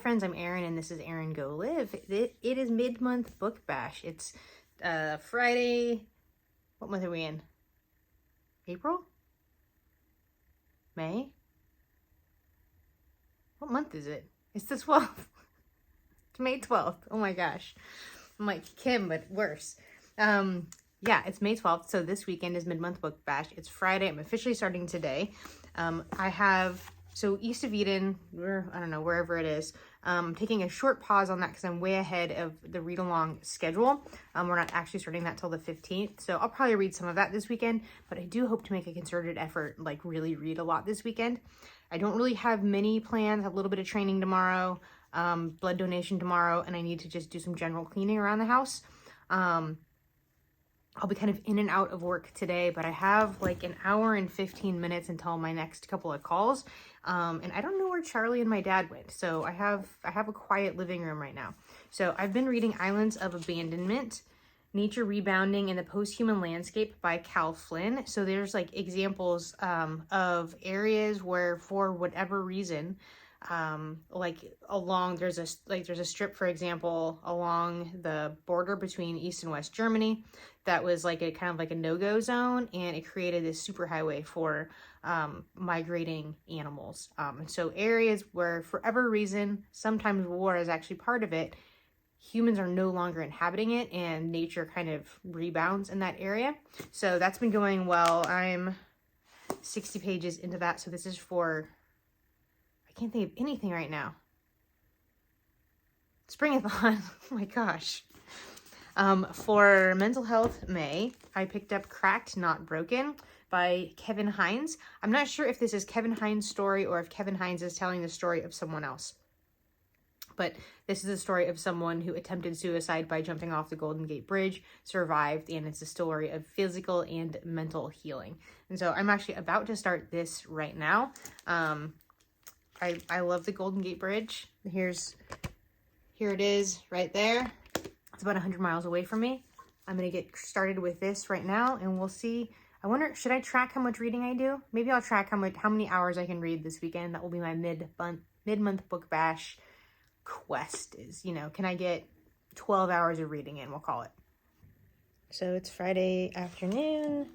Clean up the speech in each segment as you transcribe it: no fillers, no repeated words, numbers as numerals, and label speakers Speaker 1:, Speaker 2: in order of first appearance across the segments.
Speaker 1: friends, I'm Erin, and this is Erin Go Live. It is mid-month book bash. It's Friday. What month are we in? April? May? What month is it? It's the 12th. It's May 12th. Oh my gosh. I'm like Kim, but worse. Yeah, it's May 12th, so this weekend is mid-month book bash. It's Friday. I'm officially starting today. So East of Eden, I don't know, wherever it is, taking a short pause on that because I'm way ahead of the read-along schedule. We're not actually starting that till the 15th, so I'll probably read some of that this weekend, but I do hope to make a concerted effort, like really read a lot this weekend. I don't really have many plans. I have a little bit of training tomorrow, blood donation tomorrow, and I need to just do some general cleaning around the house. I'll be kind of in and out of work today, but I have like an hour and 15 minutes until my next couple of calls. And I don't know where Charlie and my dad went. So I have a quiet living room right now. So I've been reading Islands of Abandonment, Nature Rebounding in the Post-Human Landscape by Cal Flyn. So there's like examples of areas where for whatever reason, there's a strip, for example, along the border between East and West Germany that was like a kind of like a no-go zone, and it created this superhighway for migrating animals. And so areas where for whatever reason, sometimes war is actually part of it, humans are no longer inhabiting it and nature kind of rebounds in that area. So that's been going well. I'm 60 pages into that. So this is for, I can't think of anything right now. Springathon. Oh my gosh. For Mental Health May, I picked up Cracked, Not Broken by Kevin Hines. I'm not sure if this is Kevin Hines' story or if Kevin Hines is telling the story of someone else. But this is a story of someone who attempted suicide by jumping off the Golden Gate Bridge, survived, and it's a story of physical and mental healing. And so I'm actually about to start this right now. I love the Golden Gate Bridge. Here it is right there. It's about 100 miles away from me. I'm going to get started with this right now, and we'll see. I wonder, should I track how much reading I do? Maybe I'll track how many hours I can read this weekend. That will be my mid-month book bash quest is, can I get 12 hours of reading in? We'll call it. So it's Friday afternoon,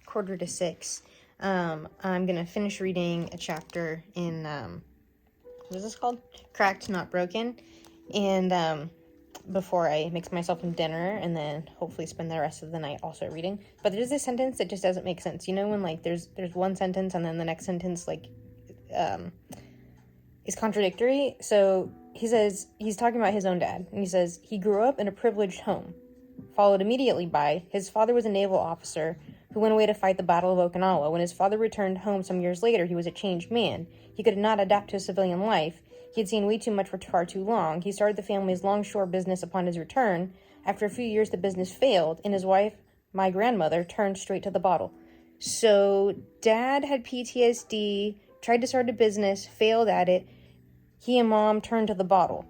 Speaker 1: 5:45. I'm going to finish reading a chapter in, what is this called? Cracked, Not Broken. And, before I mix myself some dinner and then hopefully spend the rest of the night also reading. But there's this sentence that just doesn't make sense. When like there's one sentence and then the next sentence like is contradictory. So he says, he's talking about his own dad, and he says, he grew up in a privileged home, followed immediately by, his father was a naval officer who went away to fight the Battle of Okinawa. When his father returned home some years later, he was a changed man. He could not adapt to civilian life. He had seen way too much for far too long. He started the family's longshore business upon his return. After a few years, the business failed, and his wife, my grandmother, turned straight to the bottle. So dad had PTSD, tried to start a business, failed at it. He and mom turned to the bottle.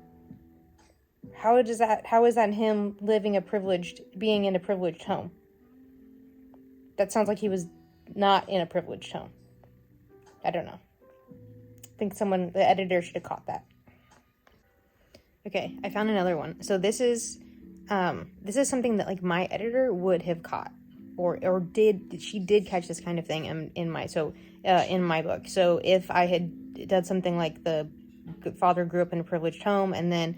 Speaker 1: How is that him being in a privileged home? That sounds like he was not in a privileged home. I don't know. I think the editor should have caught that. Okay, I found another one. So this is something that like my editor would have caught, she did catch this kind of thing in my book. So if I had done something like the father grew up in a privileged home and then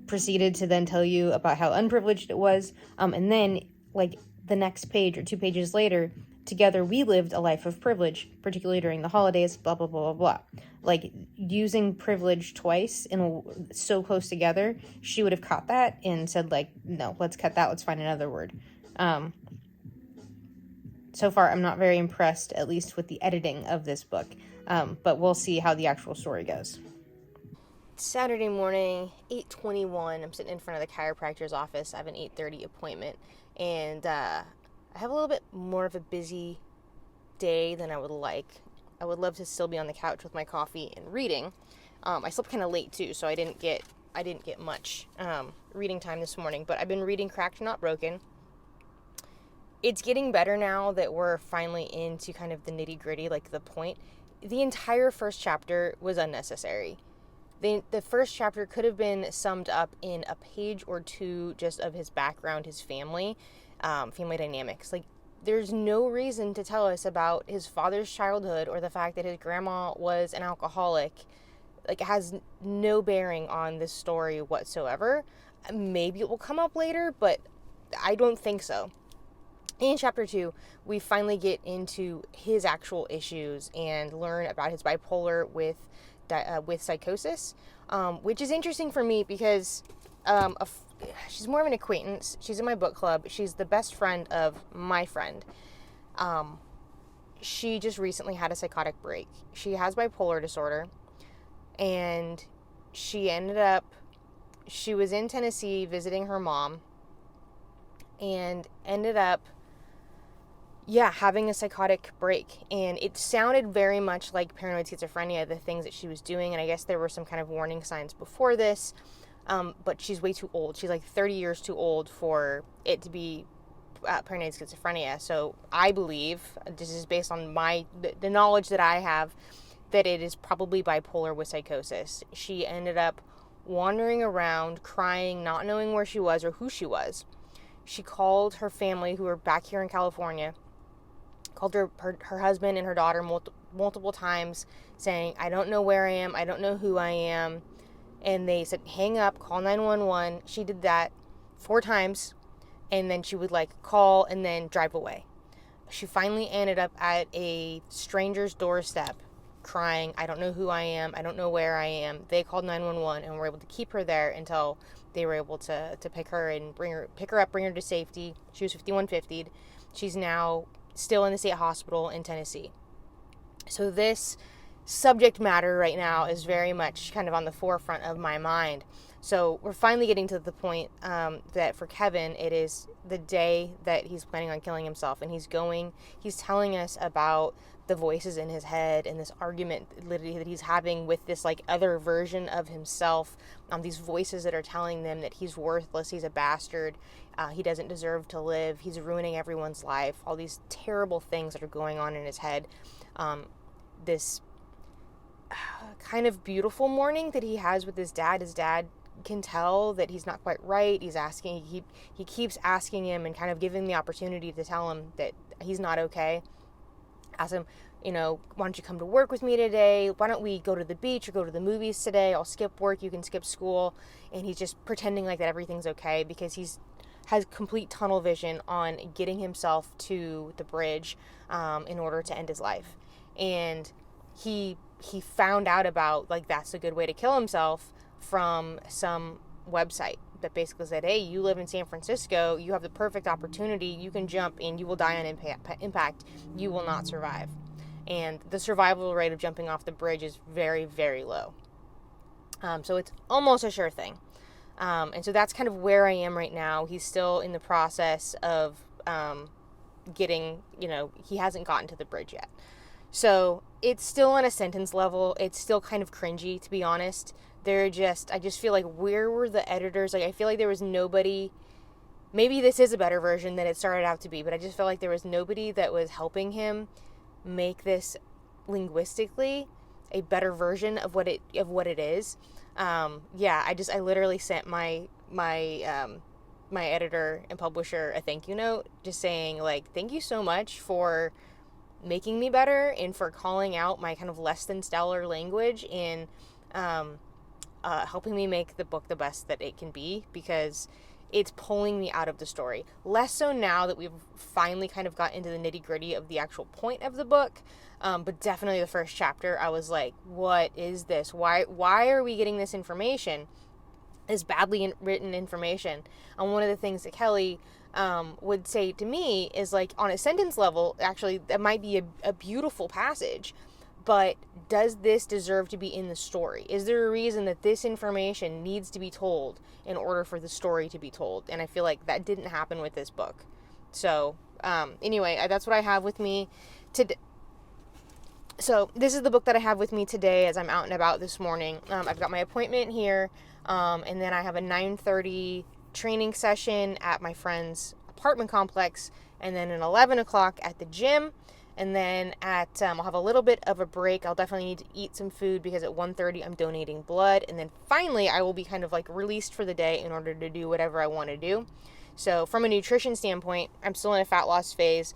Speaker 1: proceeded to then tell you about how unprivileged it was, and then like the next page or 2 pages later, together we lived a life of privilege, particularly during the holidays, blah, blah, blah, blah, blah. Like, using privilege twice so close together, she would have caught that and said, like, no, let's cut that, let's find another word. So far, I'm not very impressed, at least with the editing of this book, but we'll see how the actual story goes. Saturday morning, 8:21, I'm sitting in front of the chiropractor's office. I have an 8:30 appointment, and I have a little bit more of a busy day than I would like. I would love to still be on the couch with my coffee and reading. I slept kind of late too, so I didn't get much reading time this morning, but I've been reading Cracked, Not Broken. It's getting better now that we're finally into kind of the nitty gritty, like the point. The entire first chapter was unnecessary. the first chapter could have been summed up in a page or two just of his background, his family, family dynamics. Like, there's no reason to tell us about his father's childhood or the fact that his grandma was an alcoholic. Like, it has no bearing on this story whatsoever. Maybe it will come up later, but I don't think so. In chapter 2, we finally get into his actual issues and learn about his bipolar with psychosis, which is interesting for me because she's more of an acquaintance. She's in my book club. She's the best friend of my friend. She just recently had a psychotic break. She has bipolar disorder, and she was in Tennessee visiting her mom, and ended up having a psychotic break. And it sounded very much like paranoid schizophrenia, the things that she was doing. And I guess there were some kind of warning signs before this. But she's way too old. She's like 30 years too old for it to be paranoid schizophrenia. So I believe, this is based on the knowledge that I have, that it is probably bipolar with psychosis. She ended up wandering around, crying, not knowing where she was or who she was. She called her family, who were back here in California, called her husband and her daughter multiple times, saying, I don't know where I am, I don't know who I am. And they said, hang up, call 911. She did that 4 times, and then she would call and then drive away. She finally ended up at a stranger's doorstep crying, I don't know who I am, I don't know where I am. They called 911 and were able to keep her there until they were able to pick her and pick her up, bring her to safety. She was 5150'd. She's now still in the state hospital in Tennessee. So this subject matter right now is very much kind of on the forefront of my mind. So we're finally getting to the point that for Kevin, it is the day that he's planning on killing himself, and he's telling us about the voices in his head and this argument literally that he's having with this other version of himself, these voices that are telling them that he's worthless, he's a bastard, he doesn't deserve to live, he's ruining everyone's life, all these terrible things that are going on in his head. This kind of beautiful morning that he has with his dad can tell that he's not quite right. He keeps asking him and kind of giving the opportunity to tell him that he's not okay. Ask him, why don't you come to work with me today? Why don't we go to the beach or go to the movies today? I'll skip work, you can skip school. And he's just pretending like that everything's okay because has complete tunnel vision on getting himself to the bridge in order to end his life. And he found out about that's a good way to kill himself from some website that basically said, hey, you live in San Francisco, you have the perfect opportunity, you can jump and you will die on impact, you will not survive. And the survival rate of jumping off the bridge is very, very low. So it's almost a sure thing. And so that's kind of where I am right now. He's still in the process of getting, he hasn't gotten to the bridge yet. So it's still on a sentence level. It's still kind of cringy, to be honest. I just feel like, where were the editors? I feel like there was nobody, maybe this is a better version than it started out to be, but I just felt like there was nobody that was helping him make this linguistically a better version of what it is. I literally sent my editor and publisher a thank you note, just saying thank you so much for making me better and for calling out my kind of less than stellar language and helping me make the book the best that it can be, because it's pulling me out of the story. Less so now that we've finally kind of got into the nitty gritty of the actual point of the book. But definitely the first chapter, I was like, what is this? Why are we getting this information? This badly written information. And one of the things that Kelly would say to me is on a sentence level, actually, that might be a beautiful passage, but does this deserve to be in the story? Is there a reason that this information needs to be told in order for the story to be told? And I feel like that didn't happen with this book. So anyway, that's what I have with me today. So this is the book that I have with me today as I'm out and about this morning. I've got my appointment here, and then I have a 9:30 training session at my friend's apartment complex, and then an 11 o'clock at the gym. And then I'll have a little bit of a break. I'll definitely need to eat some food because at 1:30 I'm donating blood. And then finally I will be kind of like released for the day in order to do whatever I want to do. So from a nutrition standpoint, I'm still in a fat loss phase.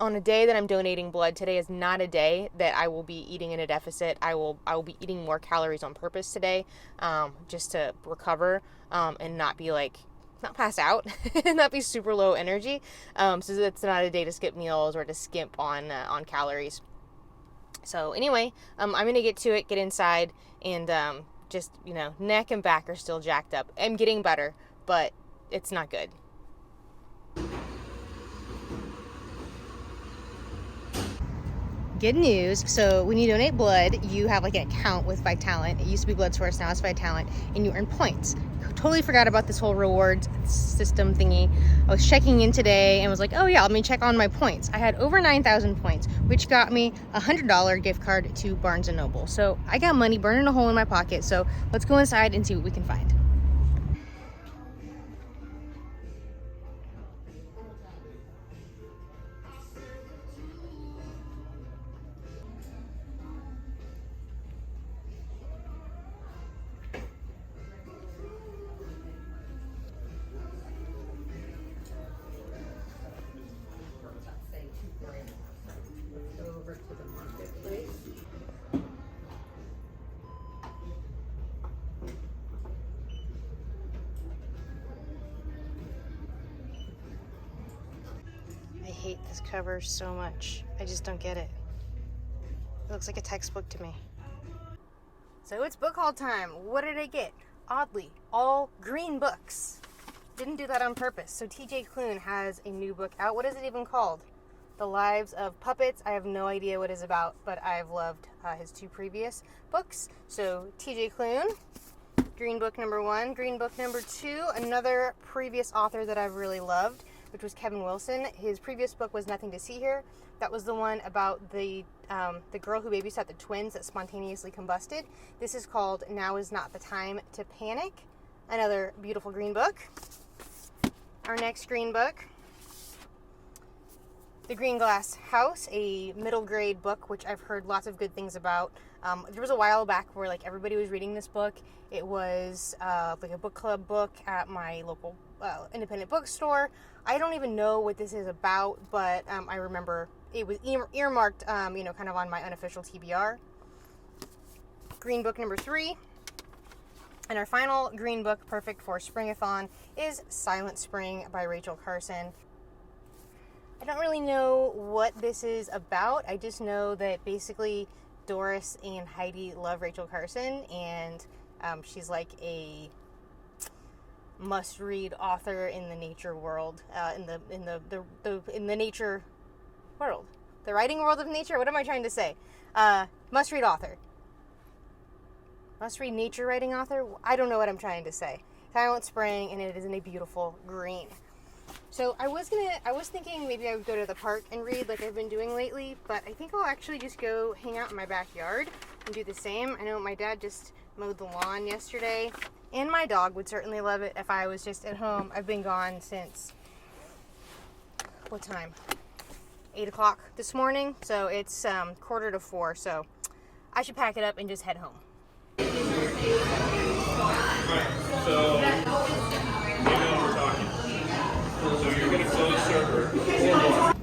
Speaker 1: On a day that I'm donating blood, today is not a day that I will be eating in a deficit. I will be eating more calories on purpose today, just to recover, and not be not pass out and not be super low energy. So it's not a day to skip meals or to skimp on calories. So anyway, I'm going to get to it, get inside, and just, neck and back are still jacked up. I'm getting better, but it's not good. Good news. So when you donate blood, you have like an account with Vitalant. It used to be Blood Source, now it's Vitalant, and you earn points. Totally forgot about this whole rewards system thingy. I was checking in today and was like, oh yeah, let me check on my points. I had over 9,000 points, which got me a $100 gift card to Barnes & Noble. So I got money burning a hole in my pocket. So let's go inside and see what we can find. Over to the marketplace. I hate this cover so much. I just don't get it. It looks like a textbook to me. So it's book haul time. What did I get? Oddly, all green books. Didn't do that on purpose. So TJ Klune has a new book out. What is it even called? The Lives of Puppets. I have no idea what it's about, but I've loved his two previous books. So TJ Klune, Green Book number 1. Green Book number 2, another previous author that I've really loved, which was Kevin Wilson. His previous book was Nothing to See Here. That was the one about the girl who babysat the twins that spontaneously combusted. This is called Now Is Not the Time to Panic. Another beautiful green book. Our next green book, The Green Glass House, a middle grade book, which I've heard lots of good things about. There was a while back where everybody was reading this book. It was like a book club book at my local independent bookstore. I don't even know what this is about, but I remember it was earmarked, kind of on my unofficial TBR. Green Book number 3. And our final green book, perfect for Springathon, is Silent Spring by Rachel Carson. I don't really know what this is about. I just know that basically Doris and Heidi love Rachel Carson, and she's like a must-read author in the nature world, in the nature world, the writing world of nature. What am I trying to say? Must-read author. Must-read nature writing author? I don't know what I'm trying to say. Silent Spring, and it is in a beautiful green. So I was thinking maybe I would go to the park and read like I've been doing lately, but I think I'll actually just go hang out in my backyard and do the same. I know my dad just mowed the lawn yesterday, and my dog would certainly love it if I was just at home. I've been gone since, what time? 8 o'clock this morning, so it's 3:45, so I should pack it up and just head home.
Speaker 2: Right, so you know we're talking. So you're going to close server or what?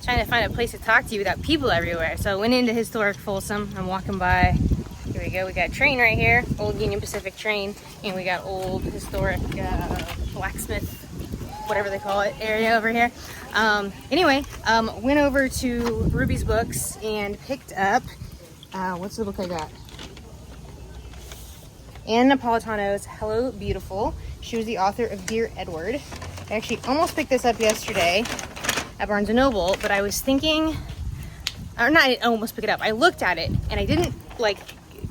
Speaker 1: Trying to find a place to talk to you without people everywhere. So I went into historic Folsom. I'm walking by. Here we go. We got a train right here, old Union Pacific train, and we got old historic blacksmith, whatever they call it, area over here. Anyway, went over to Ruby's Books and picked up, what's the book I got? Ann Napolitano's Hello Beautiful. She was the author of Dear Edward. I actually almost picked this up yesterday. at Barnes & Noble, but I was thinking, or not, I almost pick it up. I looked at it and I didn't like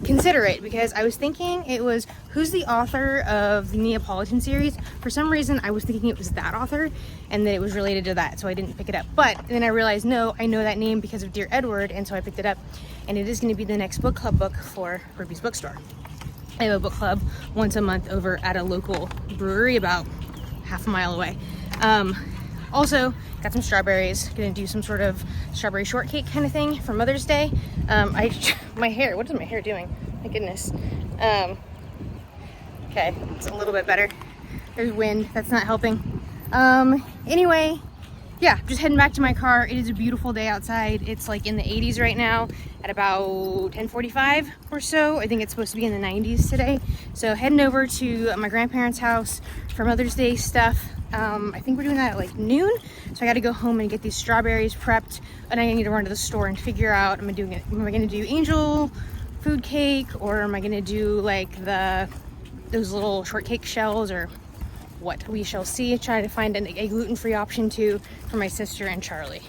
Speaker 1: consider it because I was thinking it was, who's the author of the Neapolitan series? For some reason, I was thinking it was that author and that it was related to that, so I didn't pick it up. But then I realized, no, I know that name because of Dear Edward, and so I picked it up. And it is going to be the next book club book for Ruby's Bookstore. I have a book club once a month over at a local brewery about half a mile away. Also, got some strawberries. Gonna do some sort of strawberry shortcake kind of thing for Mother's Day. My hair, what is my hair doing? My goodness. Okay, it's a little bit better. There's wind, that's not helping. Anyway, yeah, just heading back to my car. It is a beautiful day outside. It's like in the 80s right now at about 10:45 or so. I think it's supposed to be in the 90s today. So heading over to my grandparents' house for Mother's Day stuff. I think we're doing that at like noon. So I got to go home and get these strawberries prepped, and I need to run to the store and figure out, am I going to do angel food cake, or am I going to do like those little shortcake shells, or what? We shall see. Try to find a gluten-free option too for my sister and Charlie.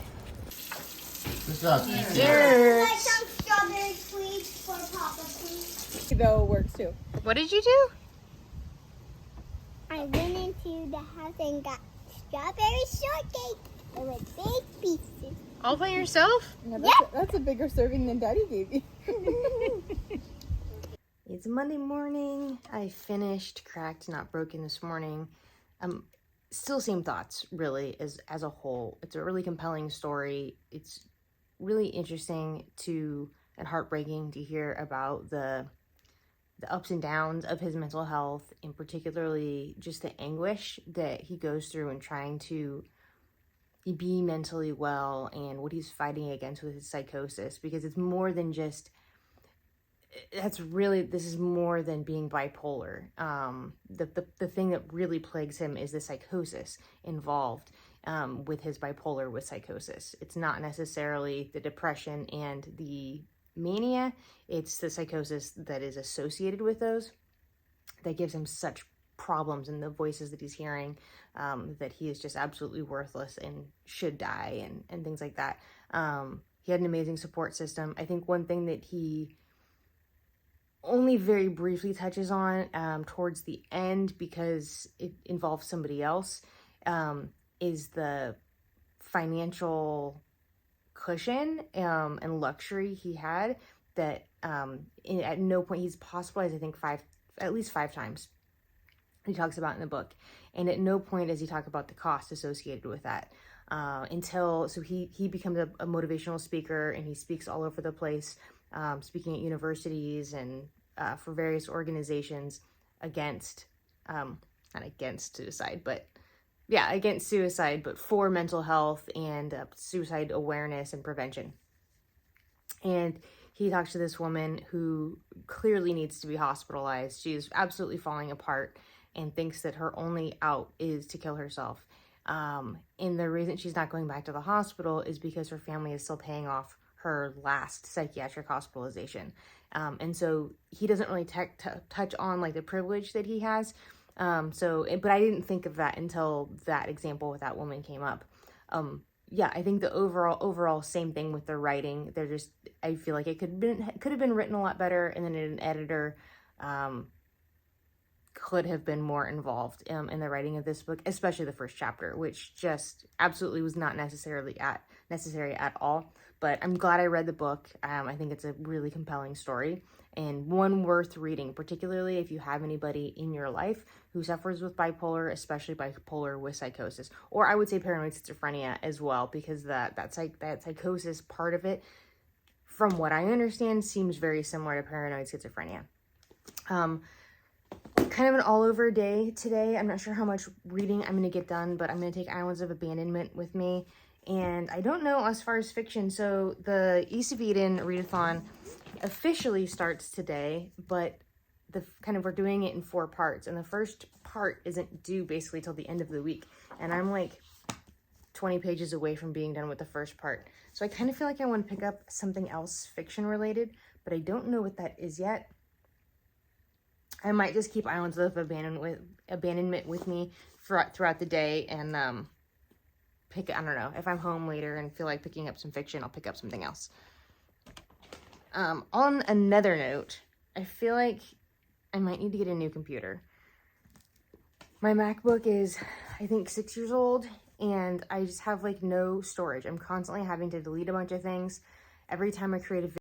Speaker 3: Good job.
Speaker 1: Dessert.
Speaker 4: Like some strawberry sweets for Papa, please.
Speaker 5: Though works too.
Speaker 1: What did you do?
Speaker 4: I went into the house and got strawberry shortcake. They were big pieces.
Speaker 1: All by yourself?
Speaker 5: Yeah,
Speaker 4: Yeah.
Speaker 5: that's a bigger serving than Daddy gave you.
Speaker 1: It's Monday morning. I finished Cracked Not Broken this morning. Still same thoughts, really, as a whole. It's a really compelling story. It's really interesting and heartbreaking to hear about the ups and downs of his mental health, and particularly just the anguish that he goes through in trying to be mentally well, and what he's fighting against with his psychosis, because it's more than just, this is more than being bipolar. The thing that really plagues him is the psychosis involved with his bipolar with psychosis. It's not necessarily the depression and the mania, it's the psychosis that is associated with those that gives him such problems, and the voices that he's hearing, that he is just absolutely worthless and should die, and things like that. He had an amazing support system. I think one thing that he only very briefly touches on towards the end, because it involves somebody else, is the financial cushion and luxury he had that at no point, he's hospitalized I think at least five times, he talks about in the book, and at no point does he talk about the cost associated with that so he becomes a motivational speaker, and he speaks all over the place, speaking at universities and for various organizations against not against suicide, but yeah, against suicide, but for mental health and suicide awareness and prevention. And he talks to this woman who clearly needs to be hospitalized. She is absolutely falling apart and thinks that her only out is to kill herself. And the reason she's not going back to the hospital is because her family is still paying off her last psychiatric hospitalization. And so he doesn't really touch on like the privilege that he has. But I didn't think of that until that example with that woman came up. Yeah, I think the overall same thing with the writing. I feel like it could have been written a lot better, and then an editor could have been more involved in the writing of this book, especially the first chapter, which just absolutely was not necessary at all. But I'm glad I read the book. I think it's a really compelling story, and one worth reading, particularly if you have anybody in your life who suffers with bipolar, especially bipolar with psychosis, or I would say paranoid schizophrenia as well, because that psychosis part of it, from what I understand, seems very similar to paranoid schizophrenia. Kind of an all-over day today. I'm not sure how much reading I'm going to get done, but I'm going to take Islands of Abandonment with me. And I don't know as far as fiction, so the East of Eden readathon officially starts today, but we're doing it in 4 parts, and the first part isn't due basically till the end of the week, and I'm like 20 pages away from being done with the first part. So I kind of feel like I want to pick up something else fiction related, but I don't know what that is yet. I might just keep Islands of Abandonment with me throughout the day, and pick, I don't know, if I'm home later and feel like picking up some fiction, I'll pick up something else. On another note, I feel like I might need to get a new computer. My MacBook is, I think, 6 years old, and I just have like no storage. I'm constantly having to delete a bunch of things. Every time I create a video,